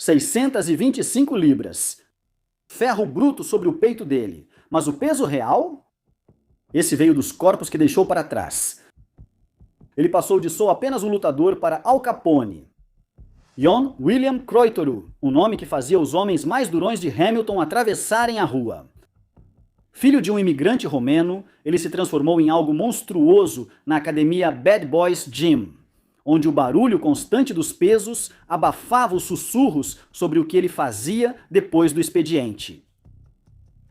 625 libras. Ferro bruto sobre o peito dele. Mas o peso real? Esse veio dos corpos que deixou para trás. Ele passou de sou apenas um lutador para Al Capone. John William Croitoru, um nome que fazia os homens mais durões de Hamilton atravessarem a rua. Filho de um imigrante romeno, ele se transformou em algo monstruoso na academia Bad Boys Gym, onde o barulho constante dos pesos abafava os sussurros sobre o que ele fazia depois do expediente.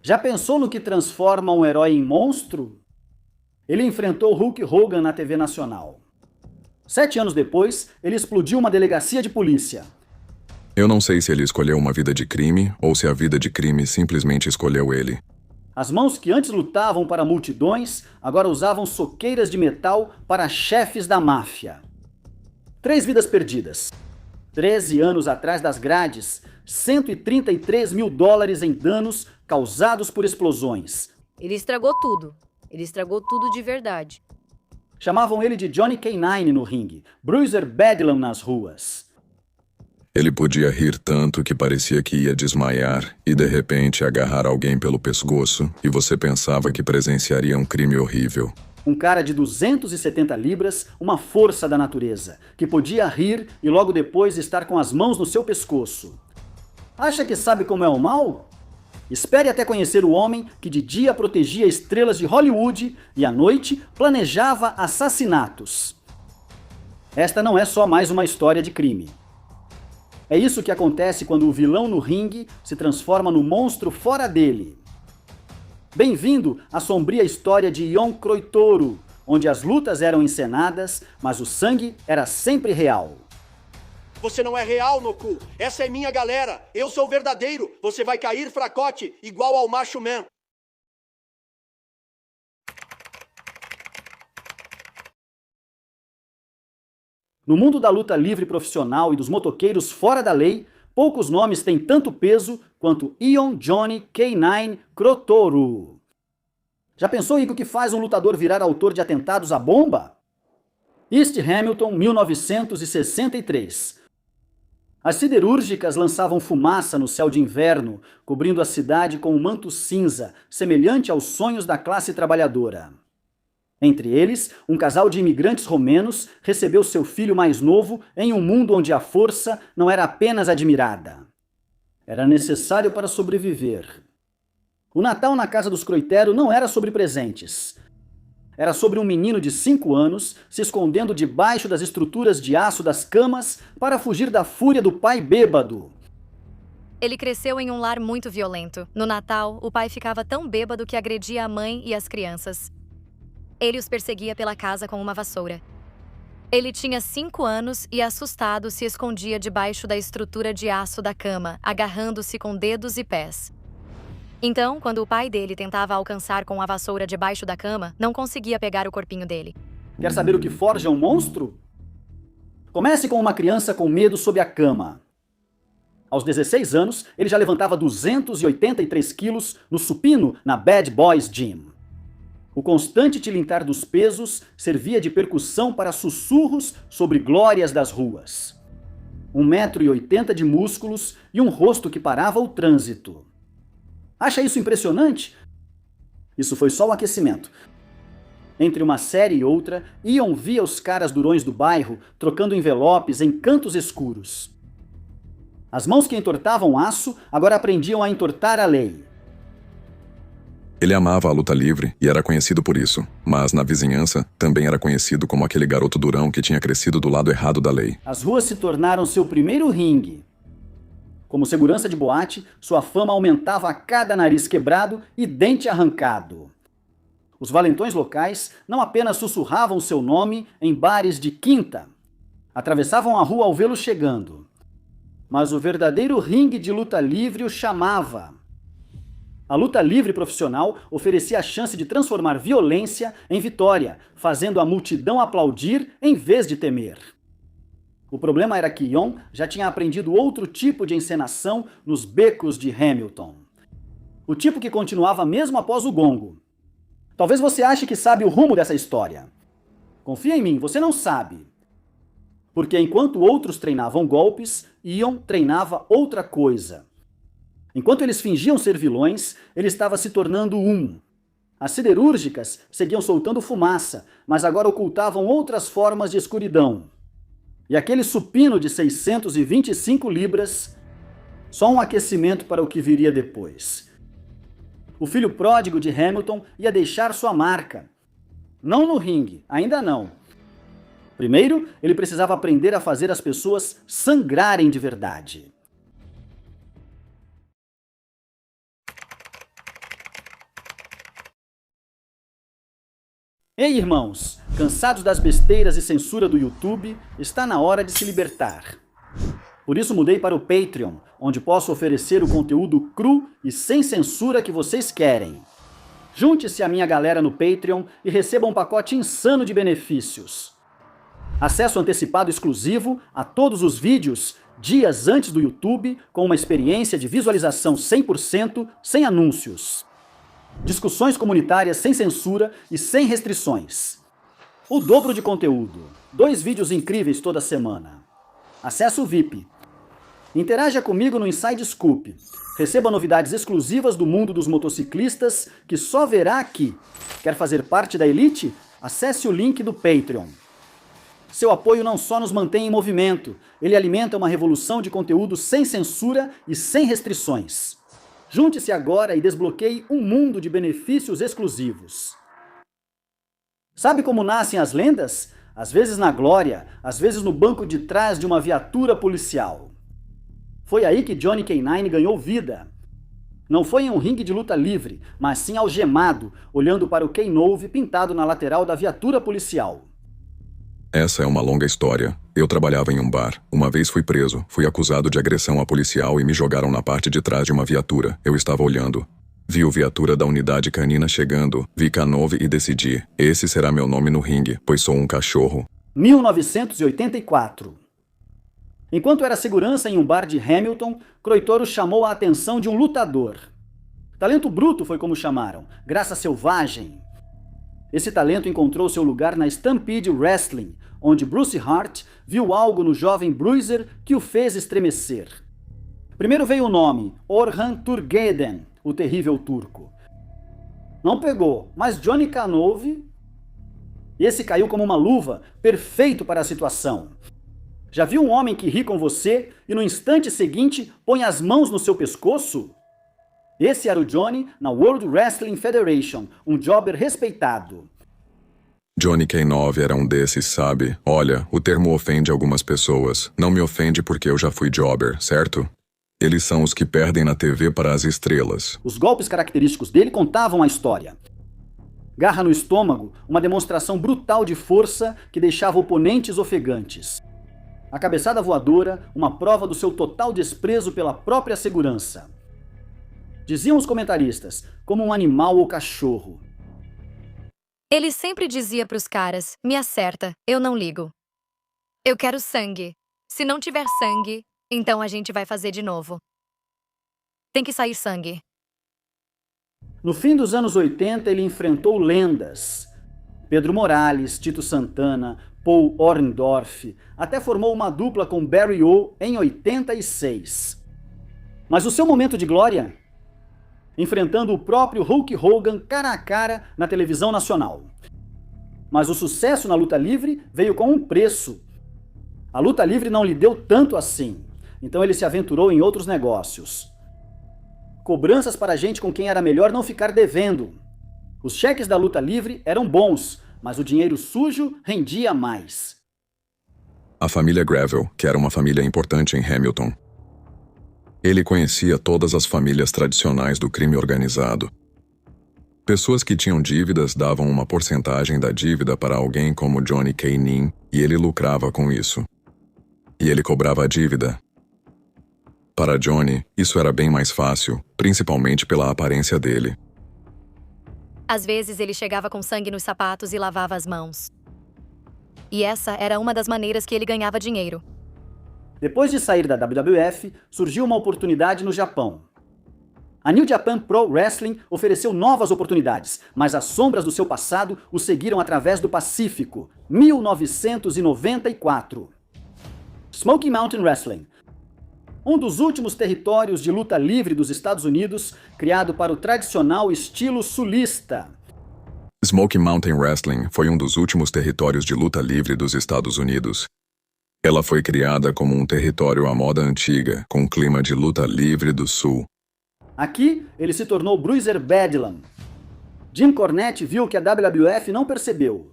Já pensou no que transforma um herói em monstro? Ele enfrentou Hulk Hogan na TV nacional. 7 anos depois, ele explodiu uma delegacia de polícia. Eu não sei se ele escolheu uma vida de crime ou se a vida de crime simplesmente escolheu ele. As mãos que antes lutavam para multidões, agora usavam soqueiras de metal para chefes da máfia. 3 vidas perdidas. 13 anos atrás das grades, $133 mil em danos causados por explosões. Ele estragou tudo. Ele estragou tudo de verdade. Chamavam ele de Johnny K-9 no ringue, Bruiser Bedlam nas ruas. Ele podia rir tanto que parecia que ia desmaiar e de repente agarrar alguém pelo pescoço e você pensava que presenciaria um crime horrível. Um cara de 270 libras, uma força da natureza, que podia rir e logo depois estar com as mãos no seu pescoço. Acha que sabe como é o mal? Espere até conhecer o homem que de dia protegia estrelas de Hollywood e à noite planejava assassinatos. Esta não é só mais uma história de crime. É isso que acontece quando o vilão no ringue se transforma no monstro fora dele. Bem-vindo à sombria história de John Croitoru, onde as lutas eram encenadas, mas o sangue era sempre real. Você não é real, Noku. Essa é minha galera. Eu sou o verdadeiro. Você vai cair fracote, igual ao Macho Man. No mundo da luta livre profissional e dos motoqueiros fora da lei, poucos nomes têm tanto peso quanto Ion Johnny K-9 Croitoru. Já pensou, Igor, que faz um lutador virar autor de atentados à bomba? East Hamilton, 1963. As siderúrgicas lançavam fumaça no céu de inverno, cobrindo a cidade com um manto cinza, semelhante aos sonhos da classe trabalhadora. Entre eles, um casal de imigrantes romenos recebeu seu filho mais novo em um mundo onde a força não era apenas admirada. Era necessário para sobreviver. O Natal na casa dos Croitero não era sobre presentes. Era sobre um menino de 5 anos se escondendo debaixo das estruturas de aço das camas para fugir da fúria do pai bêbado. Ele cresceu em um lar muito violento. No Natal, o pai ficava tão bêbado que agredia a mãe e as crianças. Ele os perseguia pela casa com uma vassoura. Ele tinha 5 anos e, assustado, se escondia debaixo da estrutura de aço da cama, agarrando-se com dedos e pés. Então, quando o pai dele tentava alcançar com a vassoura debaixo da cama, não conseguia pegar o corpinho dele. Quer saber o que forja um monstro? Comece com uma criança com medo sob a cama. Aos 16 anos, ele já levantava 283 quilos no supino na Bad Boys Gym. O constante tilintar dos pesos servia de percussão para sussurros sobre glórias das ruas. 1,80 m de músculos e um rosto que parava o trânsito. Acha isso impressionante? Isso foi só o aquecimento. Entre uma série e outra, Ion via os caras durões do bairro trocando envelopes em cantos escuros. As mãos que entortavam aço agora aprendiam a entortar a lei. Ele amava a luta livre e era conhecido por isso, mas na vizinhança também era conhecido como aquele garoto durão que tinha crescido do lado errado da lei. As ruas se tornaram seu primeiro ringue. Como segurança de boate, sua fama aumentava a cada nariz quebrado e dente arrancado. Os valentões locais não apenas sussurravam seu nome em bares de quinta, atravessavam a rua ao vê-lo chegando, mas o verdadeiro ringue de luta livre o chamava. A luta livre profissional oferecia a chance de transformar violência em vitória, fazendo a multidão aplaudir em vez de temer. O problema era que Ion já tinha aprendido outro tipo de encenação nos becos de Hamilton. O tipo que continuava mesmo após o gongo. Talvez você ache que sabe o rumo dessa história. Confia em mim, você não sabe. Porque enquanto outros treinavam golpes, Ion treinava outra coisa. Enquanto eles fingiam ser vilões, ele estava se tornando um. As siderúrgicas seguiam soltando fumaça, mas agora ocultavam outras formas de escuridão. E aquele supino de 625 libras, só um aquecimento para o que viria depois. O filho pródigo de Hamilton ia deixar sua marca. Não no ringue, ainda não. Primeiro, ele precisava aprender a fazer as pessoas sangrarem de verdade. Ei, irmãos, cansados das besteiras e censura do YouTube, está na hora de se libertar. Por isso mudei para o Patreon, onde posso oferecer o conteúdo cru e sem censura que vocês querem. Junte-se à minha galera no Patreon e receba um pacote insano de benefícios. Acesso antecipado exclusivo a todos os vídeos dias antes do YouTube, com uma experiência de visualização 100%, sem anúncios. Discussões comunitárias sem censura e sem restrições. O dobro de conteúdo. 2 vídeos incríveis toda semana. Acesso VIP. Interaja comigo no Inside Scoop. Receba novidades exclusivas do mundo dos motociclistas que só verá aqui. Quer fazer parte da elite? Acesse o link do Patreon. Seu apoio não só nos mantém em movimento, ele alimenta uma revolução de conteúdo sem censura e sem restrições. Junte-se agora e desbloqueie um mundo de benefícios exclusivos. Sabe como nascem as lendas? Às vezes na glória, às vezes no banco de trás de uma viatura policial. Foi aí que Johnny K9 ganhou vida. Não foi em um ringue de luta livre, mas sim algemado, olhando para o K9 pintado na lateral da viatura policial. Essa é uma longa história. Eu trabalhava em um bar. Uma vez fui preso. Fui acusado de agressão a policial e me jogaram na parte de trás de uma viatura. Eu estava olhando. Vi o viatura da unidade canina chegando. Vi K9 e decidi. Esse será meu nome no ringue, pois sou um cachorro. 1984. Enquanto era segurança em um bar de Hamilton, Croitoro chamou a atenção de um lutador. Talento bruto foi como chamaram. Graça selvagem. Esse talento encontrou seu lugar na Stampede Wrestling, onde Bruce Hart viu algo no jovem Bruiser que o fez estremecer. Primeiro veio o nome, Orhan Turgeden, o terrível turco. Não pegou, mas Johnny K9... Esse caiu como uma luva, perfeito para a situação. Já viu um homem que ri com você e no instante seguinte põe as mãos no seu pescoço? Esse era o Johnny na World Wrestling Federation, um jobber respeitado. Johnny K9 era um desses, sabe? Olha, o termo ofende algumas pessoas. Não me ofende porque eu já fui jobber, certo? Eles são os que perdem na TV para as estrelas. Os golpes característicos dele contavam a história. Garra no estômago, uma demonstração brutal de força que deixava oponentes ofegantes. A cabeçada voadora, uma prova do seu total desprezo pela própria segurança. Diziam os comentaristas, como um animal ou cachorro. Ele sempre dizia pros caras, me acerta, eu não ligo. Eu quero sangue. Se não tiver sangue, então a gente vai fazer de novo. Tem que sair sangue. No fim dos anos 80, ele enfrentou lendas. Pedro Morales, Tito Santana, Paul Orndorff, até formou uma dupla com Barry O em 86. Mas o seu momento de glória? Enfrentando o próprio Hulk Hogan cara a cara na televisão nacional. Mas o sucesso na luta livre veio com um preço. A luta livre não lhe deu tanto assim, então ele se aventurou em outros negócios. Cobranças para gente com quem era melhor não ficar devendo. Os cheques da luta livre eram bons, mas o dinheiro sujo rendia mais. A família Gravel, que era uma família importante em Hamilton. Ele conhecia todas as famílias tradicionais do crime organizado. Pessoas que tinham dívidas davam uma porcentagem da dívida para alguém como Johnny K9 e ele lucrava com isso. E ele cobrava a dívida. Para Johnny, isso era bem mais fácil, principalmente pela aparência dele. Às vezes ele chegava com sangue nos sapatos e lavava as mãos. E essa era uma das maneiras que ele ganhava dinheiro. Depois de sair da WWF, surgiu uma oportunidade no Japão. A New Japan Pro Wrestling ofereceu novas oportunidades, mas as sombras do seu passado o seguiram através do Pacífico, 1994. Smoky Mountain Wrestling, um dos últimos territórios de luta livre dos Estados Unidos, criado para o tradicional estilo sulista. Smoky Mountain Wrestling foi um dos últimos territórios de luta livre dos Estados Unidos. Ela foi criada como um território à moda antiga, com clima de luta livre do Sul. Aqui, ele se tornou Bruiser Bedlam. Jim Cornette viu que a WWF não percebeu.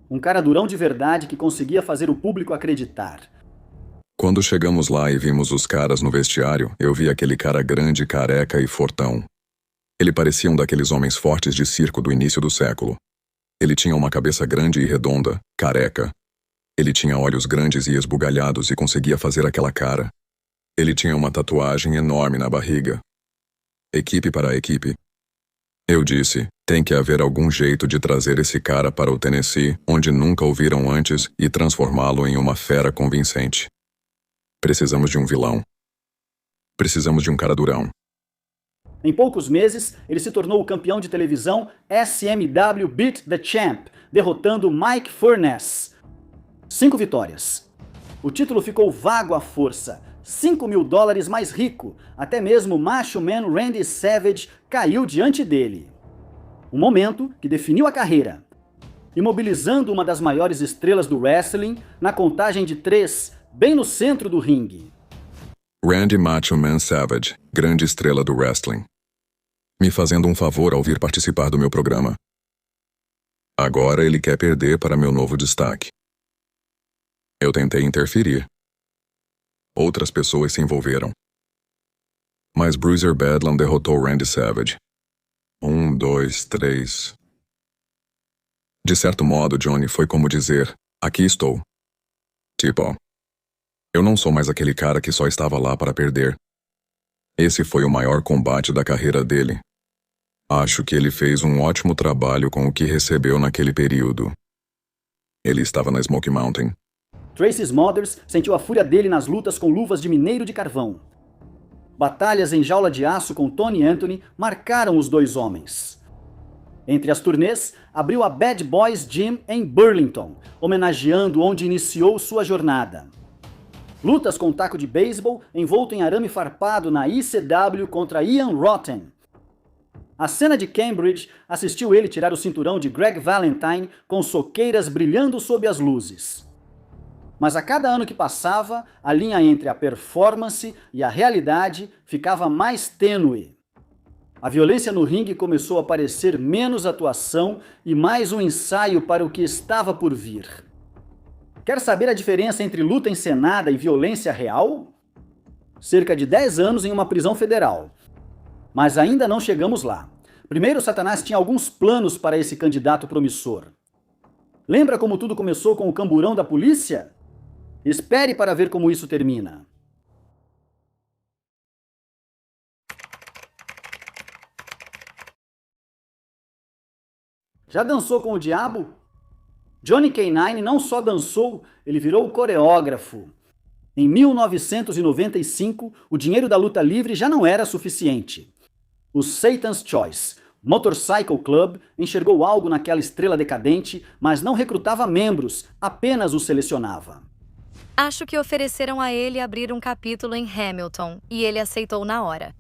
Um cara durão de verdade que conseguia fazer o público acreditar. Quando chegamos lá e vimos os caras no vestiário, eu vi aquele cara grande, careca e fortão. Ele parecia um daqueles homens fortes de circo do início do século. Ele tinha uma cabeça grande e redonda, careca. Ele tinha olhos grandes e esbugalhados e conseguia fazer aquela cara. Ele tinha uma tatuagem enorme na barriga. Equipe para a equipe. Eu disse, tem que haver algum jeito de trazer esse cara para o Tennessee, onde nunca o viram antes, e transformá-lo em uma fera convincente. Precisamos de um vilão. Precisamos de um cara durão. Em poucos meses, ele se tornou o campeão de televisão SMW Beat the Champ, derrotando Mike Furness. 5 vitórias. O título ficou vago à força. $5.000 mais rico. Até mesmo o Macho Man Randy Savage caiu diante dele. Um momento que definiu a carreira. Imobilizando uma das maiores estrelas do wrestling na contagem de 3, bem no centro do ringue. Randy Macho Man Savage, grande estrela do wrestling. Me fazendo um favor ao vir participar do meu programa. Agora ele quer perder para meu novo destaque. Eu tentei interferir. Outras pessoas se envolveram. Mas Bruiser Bedlam derrotou Randy Savage. 1, 2, 3. De certo modo, Johnny, foi como dizer, aqui estou. Tipo, eu não sou mais aquele cara que só estava lá para perder. Esse foi o maior combate da carreira dele. Acho que ele fez um ótimo trabalho com o que recebeu naquele período. Ele estava na Smoky Mountain. Tracy Smothers sentiu a fúria dele nas lutas com luvas de mineiro de carvão. Batalhas em jaula de aço com Tony Anthony marcaram os dois homens. Entre as turnês, abriu a Bad Boys Gym em Burlington, homenageando onde iniciou sua jornada. Lutas com taco de beisebol envolto em arame farpado na ICW contra Ian Rotten. A cena de Cambridge assistiu ele tirar o cinturão de Greg Valentine com soqueiras brilhando sob as luzes. Mas a cada ano que passava, a linha entre a performance e a realidade ficava mais tênue. A violência no ringue começou a parecer menos atuação e mais um ensaio para o que estava por vir. Quer saber a diferença entre luta encenada e violência real? Cerca de 10 anos em uma prisão federal. Mas ainda não chegamos lá. Primeiro, Satanás tinha alguns planos para esse candidato promissor. Lembra como tudo começou com o camburão da polícia? Espere para ver como isso termina. Já dançou com o diabo? Johnny K-9 não só dançou, ele virou coreógrafo. Em 1995, o dinheiro da luta livre já não era suficiente. O Satan's Choice, Motorcycle Club, enxergou algo naquela estrela decadente, mas não recrutava membros, apenas os selecionava. Acho que ofereceram a ele abrir um capítulo em Hamilton, e ele aceitou na hora.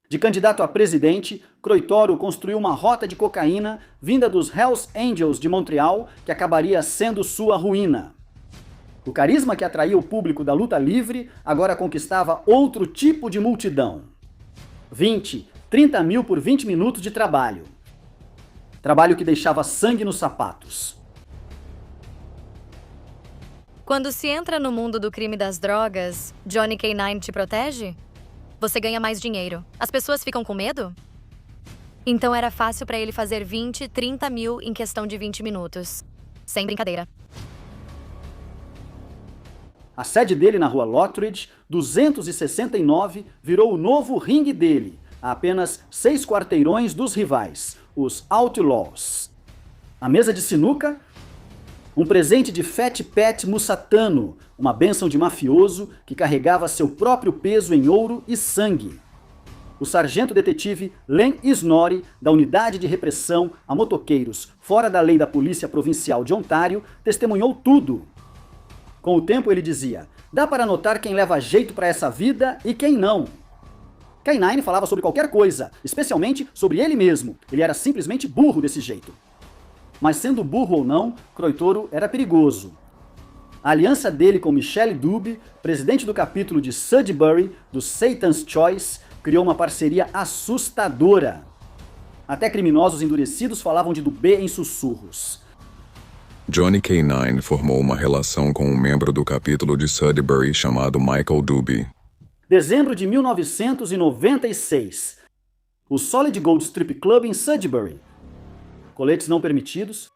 De candidato a presidente, Croitoro construiu uma rota de cocaína vinda dos Hells Angels de Montreal, que acabaria sendo sua ruína. O carisma que atraía o público da luta livre agora conquistava outro tipo de multidão. 20, 30 mil por 20 minutos de trabalho. Trabalho que deixava sangue nos sapatos. Quando se entra no mundo do crime das drogas, Johnny K-9 te protege? Você ganha mais dinheiro. As pessoas ficam com medo? Então era fácil para ele fazer 20, 30 mil em questão de 20 minutos. Sem brincadeira. A sede dele na rua Lockridge, 269, virou o novo ringue dele, a apenas 6 quarteirões dos rivais, os Outlaws. A mesa de sinuca, um presente de Fat Pat Musatano, uma bênção de mafioso que carregava seu próprio peso em ouro e sangue. O sargento detetive Len Isnori, da Unidade de Repressão a Motoqueiros fora da lei da Polícia Provincial de Ontário, testemunhou tudo. Com o tempo ele dizia, Dá para notar quem leva jeito para essa vida e quem não. K9 falava sobre qualquer coisa, especialmente sobre ele mesmo. Ele era simplesmente burro desse jeito. Mas sendo burro ou não, Croitoro era perigoso. A aliança dele com Michelle Dube, presidente do capítulo de Sudbury, do Satan's Choice, criou uma parceria assustadora. Até criminosos endurecidos falavam de Dube em sussurros. Johnny K9 formou uma relação com um membro do capítulo de Sudbury chamado Michael Dube. Dezembro de 1996. O Solid Gold Strip Club em Sudbury. Coletes não permitidos.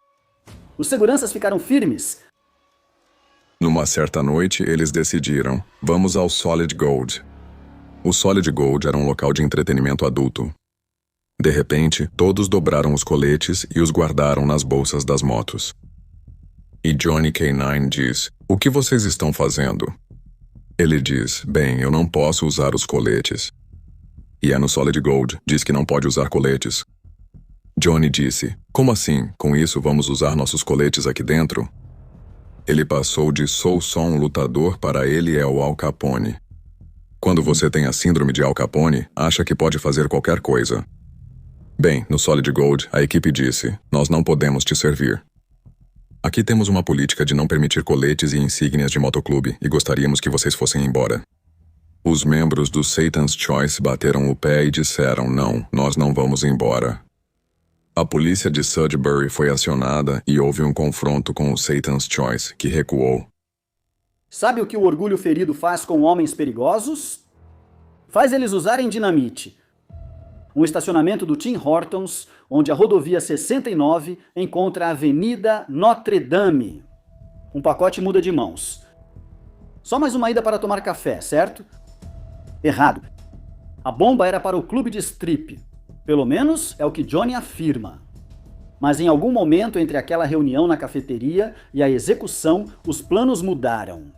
Os seguranças ficaram firmes. Numa certa noite, eles decidiram: vamos ao Solid Gold. O Solid Gold era um local de entretenimento adulto. De repente, todos dobraram os coletes e os guardaram nas bolsas das motos. E Johnny K9 diz: o que vocês estão fazendo? Ele diz: bem, eu não posso usar os coletes. E é no Solid Gold, diz que não pode usar coletes. Johnny disse: como assim? Com isso vamos usar nossos coletes aqui dentro? Ele passou de sou só um lutador para ele é o Al Capone. Quando você tem a síndrome de Al Capone, acha que pode fazer qualquer coisa. Bem, no Solid Gold, a equipe disse: nós não podemos te servir. Aqui temos uma política de não permitir coletes e insígnias de motoclube e gostaríamos que vocês fossem embora. Os membros do Satan's Choice bateram o pé e disseram: não, nós não vamos embora. A polícia de Sudbury foi acionada e houve um confronto com o Satan's Choice, que recuou. Sabe o que o orgulho ferido faz com homens perigosos? Faz eles usarem dinamite. Um estacionamento do Tim Hortons, onde a rodovia 69 encontra a Avenida Notre Dame. Um pacote muda de mãos. Só mais uma ida para tomar café, certo? Errado. A bomba era para o clube de strip. Pelo menos é o que Johnny afirma. Mas em algum momento entre aquela reunião na cafeteria e a execução, os planos mudaram.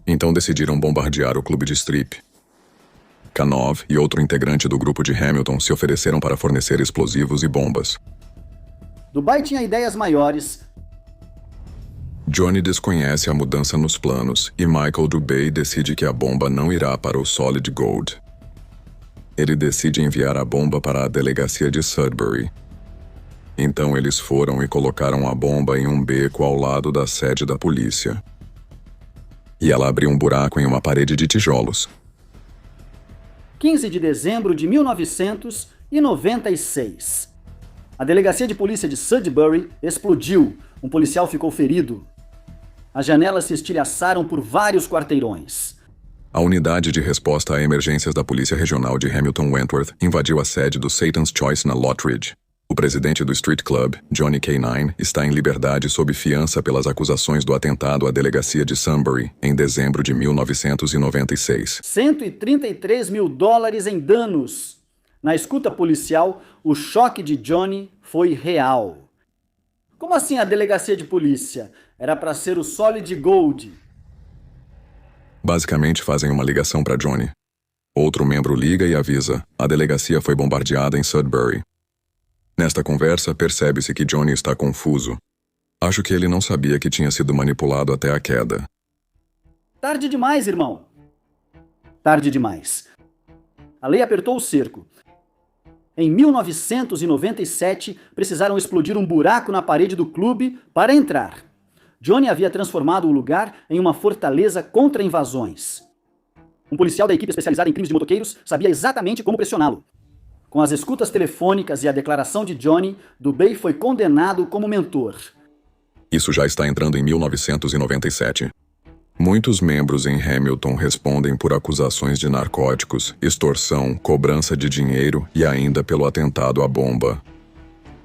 Então decidiram bombardear o clube de strip. K9 e outro integrante do grupo de Hamilton se ofereceram para fornecer explosivos e bombas. Dubai tinha ideias maiores. Johnny desconhece a mudança nos planos e Michael Dubé decide que a bomba não irá para o Solid Gold. Ele decide enviar a bomba para a delegacia de Sudbury. Então eles foram e colocaram a bomba em um beco ao lado da sede da polícia. E ela abriu um buraco em uma parede de tijolos. 15 de dezembro de 1996. A delegacia de polícia de Sudbury explodiu. Um policial ficou ferido. As janelas se estilhaçaram por vários quarteirões. A unidade de resposta a emergências da Polícia Regional de Hamilton Wentworth invadiu a sede do Satan's Choice na Lottridge. O presidente do Street Club, Johnny K9, está em liberdade sob fiança pelas acusações do atentado à delegacia de Sunbury, em dezembro de 1996. $133 mil em danos. Na escuta policial, o choque de Johnny foi real. Como assim a delegacia de polícia? Era para ser o Solid Gold. Basicamente fazem uma ligação para Johnny. Outro membro liga e avisa: a delegacia foi bombardeada em Sudbury. Nesta conversa, percebe-se que Johnny está confuso. Acho que ele não sabia que tinha sido manipulado até a queda. Tarde demais, irmão. Tarde demais. A lei apertou o cerco. Em 1997, precisaram explodir um buraco na parede do clube para entrar. Johnny havia transformado o lugar em uma fortaleza contra invasões. Um policial da equipe especializada em crimes de motoqueiros sabia exatamente como pressioná-lo. Com as escutas telefônicas e a declaração de Johnny, Dubé foi condenado como mentor. Isso já está entrando em 1997. Muitos membros em Hamilton respondem por acusações de narcóticos, extorsão, cobrança de dinheiro e ainda pelo atentado à bomba.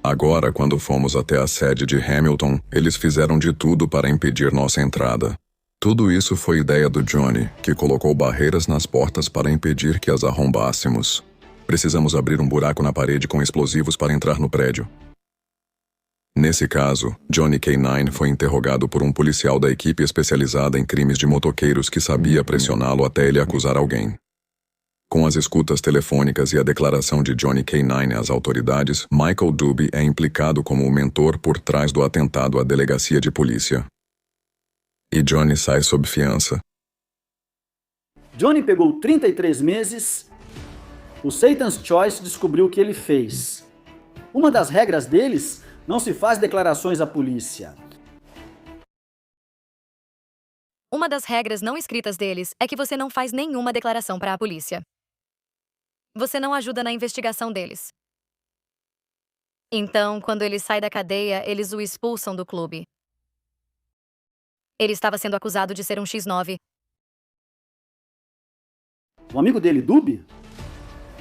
Agora, quando fomos até a sede de Hamilton, eles fizeram de tudo para impedir nossa entrada. Tudo isso foi ideia do Johnny, que colocou barreiras nas portas para impedir que as arrombássemos. Precisamos abrir um buraco na parede com explosivos para entrar no prédio. Nesse caso, Johnny K9 foi interrogado por um policial da equipe especializada em crimes de motoqueiros que sabia pressioná-lo até ele acusar alguém. Com as escutas telefônicas e a declaração de Johnny K9 às autoridades, Michael Dube é implicado como o mentor por trás do atentado à delegacia de polícia. e Johnny sai sob fiança. Johnny pegou 33 meses. O Satan's Choice descobriu o que ele fez. Uma das regras deles: não se faz declarações à polícia. Uma das regras não escritas deles é que você não faz nenhuma declaração para a polícia. Você não ajuda na investigação deles. Então, quando ele sai da cadeia, eles o expulsam do clube. Ele estava sendo acusado de ser um X9. O amigo dele, Dub,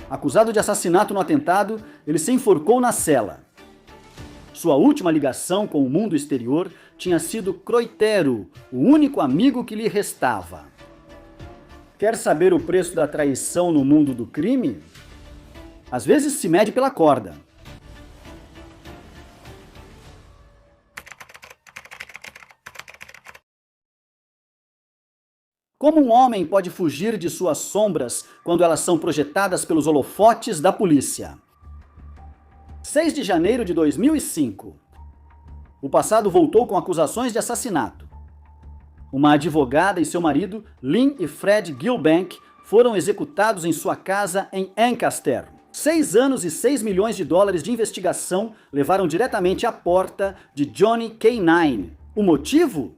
acusado de assassinato no atentado, ele se enforcou na cela. Sua última ligação com o mundo exterior tinha sido Croitero, o único amigo que lhe restava. Quer saber o preço da traição no mundo do crime? Às vezes se mede pela corda. Como um homem pode fugir de suas sombras quando elas são projetadas pelos holofotes da polícia? 6 de janeiro de 2005. O passado voltou com acusações de assassinato. Uma advogada e seu marido, Lynn e Fred Gilbank, foram executados em sua casa em Ancaster. 6 anos e 6 milhões de dólares de investigação levaram diretamente à porta de Johnny K9. O motivo?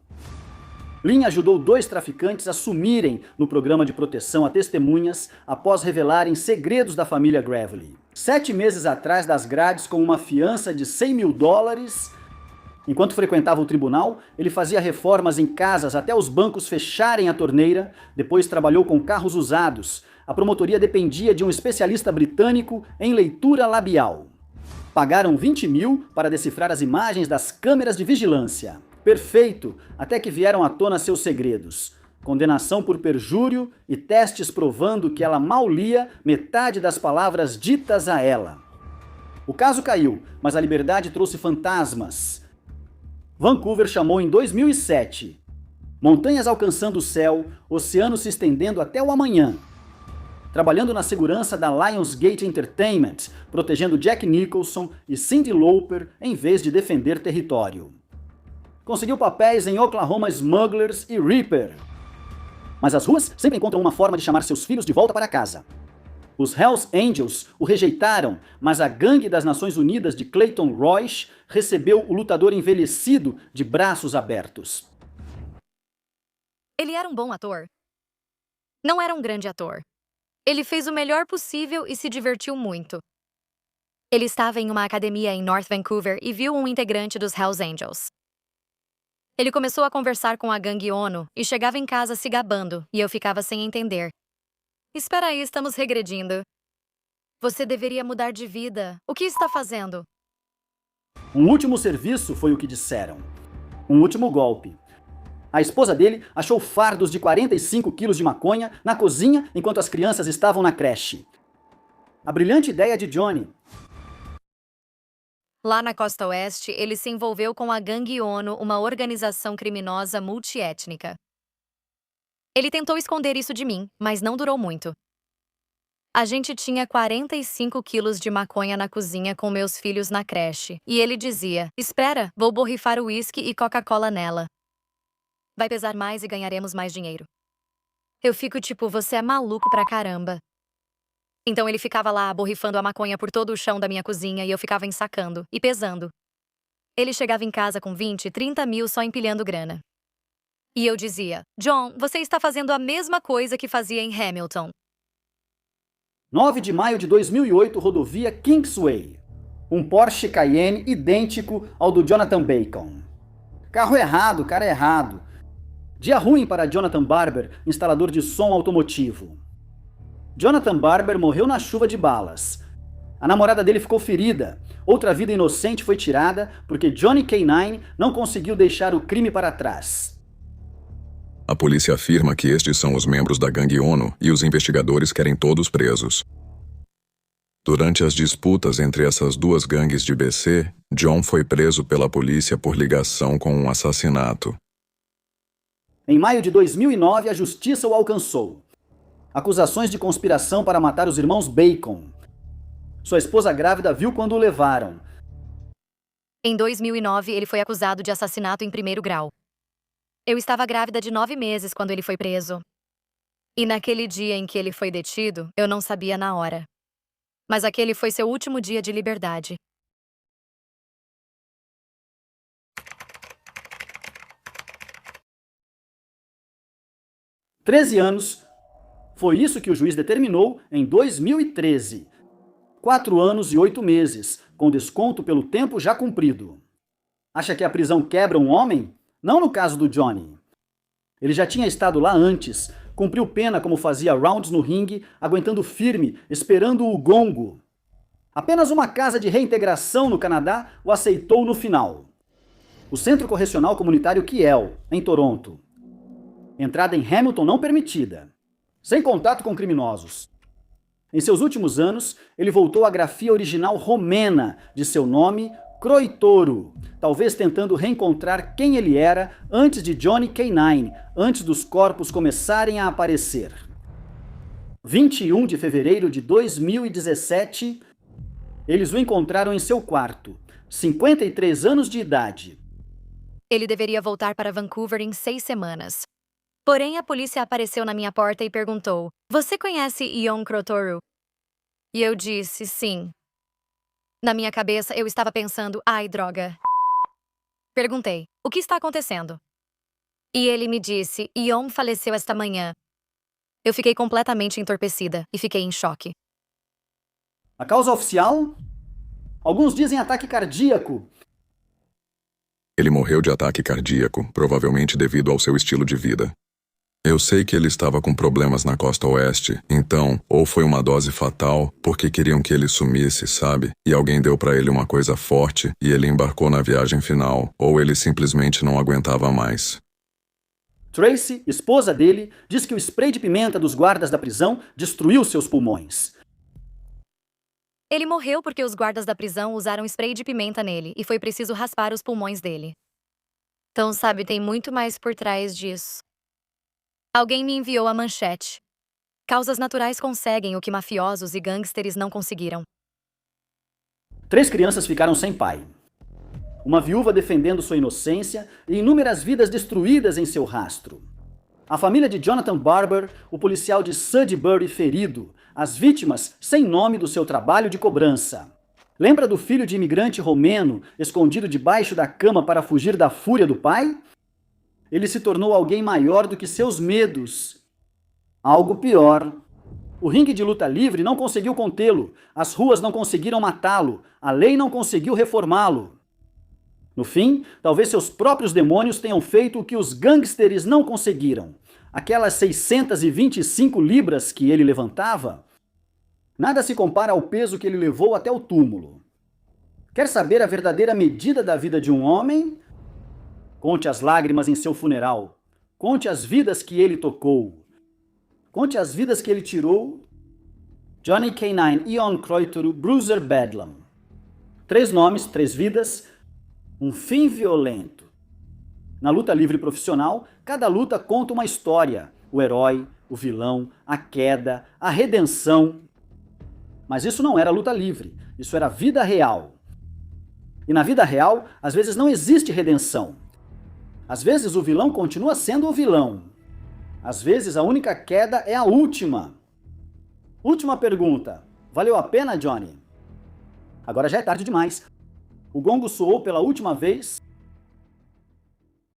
Lynn ajudou 2 traficantes a sumirem no programa de proteção a testemunhas após revelarem segredos da família Gravely. 7 meses atrás das grades com uma fiança de $100 mil, enquanto frequentava o tribunal, ele fazia reformas em casas até os bancos fecharem a torneira, depois trabalhou com carros usados. A promotoria dependia de um especialista britânico em leitura labial. Pagaram $20 mil para decifrar as imagens das câmeras de vigilância. Perfeito, até que vieram à tona seus segredos. Condenação por perjúrio e testes provando que ela mal lia metade das palavras ditas a ela. O caso caiu, mas a liberdade trouxe fantasmas. Vancouver chamou em 2007. Montanhas alcançando o céu, oceano se estendendo até o amanhã. Trabalhando na segurança da Lionsgate Entertainment, protegendo Jack Nicholson e Cyndi Lauper em vez de defender território. Conseguiu papéis em Oklahoma Smugglers e Reaper. Mas as ruas sempre encontram uma forma de chamar seus filhos de volta para casa. Os Hells Angels o rejeitaram, mas a gangue das Nações Unidas de Clayton Royce recebeu o lutador envelhecido de braços abertos. Ele era um bom ator. Não era um grande ator. Ele fez o melhor possível e se divertiu muito. Ele estava em uma academia em North Vancouver e viu um integrante dos Hells Angels. Ele começou a conversar com a gangue ONU e chegava em casa se gabando, e eu ficava sem entender. Espera aí, estamos regredindo. Você deveria mudar de vida. O que está fazendo? Um último serviço foi o que disseram. Um último golpe. A esposa dele achou fardos de 45 quilos de maconha na cozinha enquanto as crianças estavam na creche. A brilhante ideia de Johnny. Lá na costa oeste, ele se envolveu com a Gangue ONU, uma organização criminosa multiétnica. Ele tentou esconder isso de mim, mas não durou muito. A gente tinha 45 quilos de maconha na cozinha com meus filhos na creche, e ele dizia, espera, vou borrifar uísque e Coca-Cola nela. Vai pesar mais e ganharemos mais dinheiro. Eu fico tipo, você é maluco pra caramba. Então ele ficava lá borrifando a maconha por todo o chão da minha cozinha e eu ficava ensacando e pesando. Ele chegava em casa com 20, 30 mil só empilhando grana. E eu dizia, John, você está fazendo a mesma coisa que fazia em Hamilton. 9 de maio de 2008, rodovia Kingsway. Um Porsche Cayenne idêntico ao do Jonathan Bacon. Carro errado, cara errado. Dia ruim para Jonathan Barber, instalador de som automotivo. Jonathan Barber morreu na chuva de balas. A namorada dele ficou ferida. Outra vida inocente foi tirada porque Johnny K9 não conseguiu deixar o crime para trás. A polícia afirma que estes são os membros da gangue ONU e os investigadores querem todos presos. Durante as disputas entre essas duas gangues de BC, John foi preso pela polícia por ligação com um assassinato. Em maio de 2009, a justiça o alcançou. Acusações de conspiração para matar os irmãos Bacon. Sua esposa grávida viu quando o levaram. Em 2009, ele foi acusado de assassinato em primeiro grau. Eu estava grávida de 9 meses quando ele foi preso. E naquele dia em que ele foi detido, eu não sabia na hora. Mas aquele foi seu último dia de liberdade. "13 anos. Foi isso que o juiz determinou em 2013. 4 anos e 8 meses, com desconto pelo tempo já cumprido. Acha que a prisão quebra um homem? Não no caso do Johnny. Ele já tinha estado lá antes, cumpriu pena como fazia rounds no ringue, aguentando firme, esperando o gongo. Apenas uma casa de reintegração no Canadá o aceitou no final. O Centro Correcional Comunitário Kiel, em Toronto. Entrada em Hamilton não permitida. Sem contato com criminosos. Em seus últimos anos, ele voltou à grafia original romena de seu nome, Croitoro, talvez tentando reencontrar quem ele era antes de Johnny K9, antes dos corpos começarem a aparecer. 21 de fevereiro de 2017, eles o encontraram em seu quarto, 53 anos de idade. Ele deveria voltar para Vancouver em 6 semanas. Porém, a polícia apareceu na minha porta e perguntou: "Você conhece Ion Crotoru?" E eu disse sim. Na minha cabeça, eu estava pensando: ai, droga. Perguntei: "O que está acontecendo?" E ele me disse: "Ion faleceu esta manhã." Eu fiquei completamente entorpecida e fiquei em choque. A causa oficial? Alguns dizem ataque cardíaco. Ele morreu de ataque cardíaco, provavelmente devido ao seu estilo de vida. Eu sei que ele estava com problemas na costa oeste, então, ou foi uma dose fatal, porque queriam que ele sumisse, sabe? E alguém deu pra ele uma coisa forte e ele embarcou na viagem final, ou ele simplesmente não aguentava mais. Tracy, esposa dele, diz que o spray de pimenta dos guardas da prisão destruiu seus pulmões. Ele morreu porque os guardas da prisão usaram spray de pimenta nele e foi preciso raspar os pulmões dele. Então, sabe, tem muito mais por trás disso. Alguém me enviou a manchete. Causas naturais conseguem o que mafiosos e gangsters não conseguiram. 3 crianças ficaram sem pai. Uma viúva defendendo sua inocência e inúmeras vidas destruídas em seu rastro. A família de Jonathan Barber, o policial de Sudbury ferido, as vítimas sem nome do seu trabalho de cobrança. Lembra do filho de imigrante romeno escondido debaixo da cama para fugir da fúria do pai? Ele se tornou alguém maior do que seus medos. Algo pior. O ringue de luta livre não conseguiu contê-lo, as ruas não conseguiram matá-lo, a lei não conseguiu reformá-lo. No fim, talvez seus próprios demônios tenham feito o que os gangsters não conseguiram. Aquelas 625 libras que ele levantava, nada se compara ao peso que ele levou até o túmulo. Quer saber a verdadeira medida da vida de um homem? Conte as lágrimas em seu funeral. Conte as vidas que ele tocou. Conte as vidas que ele tirou. Johnny K9, Ion Croitoro, Bruiser Bedlam. 3 nomes, 3 vidas, um fim violento. Na luta livre profissional, cada luta conta uma história. O herói, o vilão, a queda, a redenção. Mas isso não era luta livre, isso era vida real. E na vida real, às vezes não existe redenção. Às vezes o vilão continua sendo o vilão. Às vezes a única queda é a última. Última pergunta. Valeu a pena, Johnny? Agora já é tarde demais. O gongo soou pela última vez